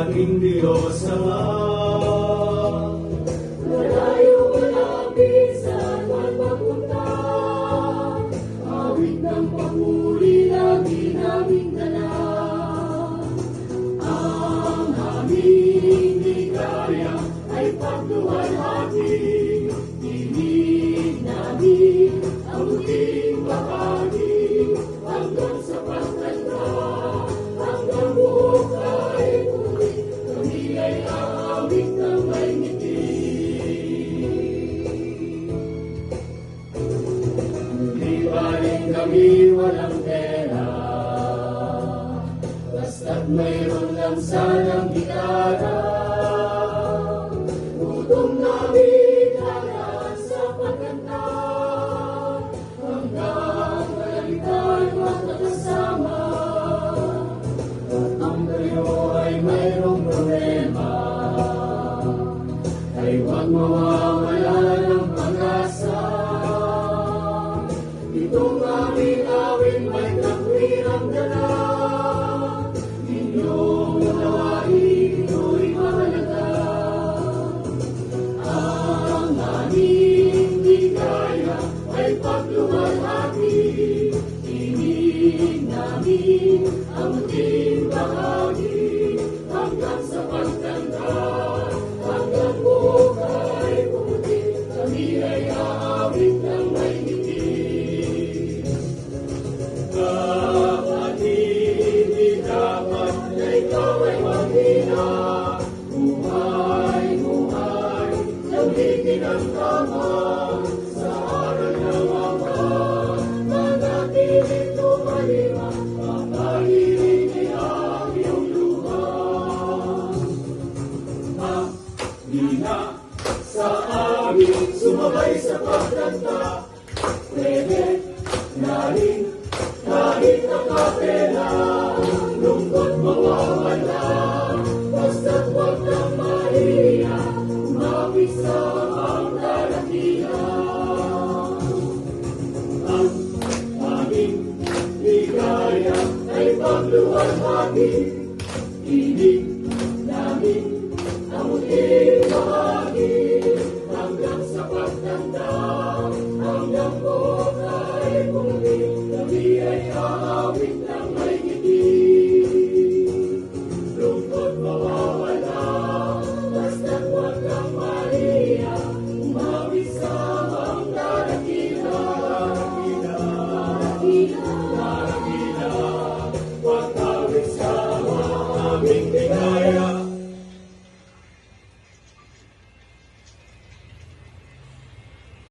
ating Diyos Ama. Malayo malapit saan man mapunta, awit ng papuri lagi naming dala. Ang aming ligaya ay pagluwalhati, tinig namin ang muling bahagi, hanggang sa pagtanda, hanggang buhay muli, kami ay aawit ng may ngiti. Di baling kami walang pera, basta't mayroon lang sanang gitara. Gutom namin lahat sa pagkanta, hanggang kalalitan magkakasama. At ang kayo ay mayroong problema, ay huwag mawawala ng pag-asa. Itong aming awit may takwirang dala, inyong unawain ito'y mahalaga. Ang aming ligaya ay pagluwalhati, tinig namin ang muling bahagi, hanggang sa pagtanda, hanggang buhay muli, kami ay aawit ng may ngiti. Kapatid, di dapat na ikaw ay maghina. Buhay, buhay, lamigin ang tama. Sa aral ng Ama, manatiling lumalima, mapahirigin ang iyong luha. Mahina sa amin, sumabay sa pagkanta, pwede na rin kahit nakapela, lungkot mawawala, basta't huwag kang mahiya, umawit sa pangdalakihan. Ang aming ligaya ay pagluwalhati, tinig namin ang muling bahagi, hanggang sa pagtanda, hanggang buhay muli, kami ay aawit ng may ngiti. Lungkot mawawala, basta't huwag kang mahiya, umawit sa pangdalakihan. Daragila, pag-awit sa aming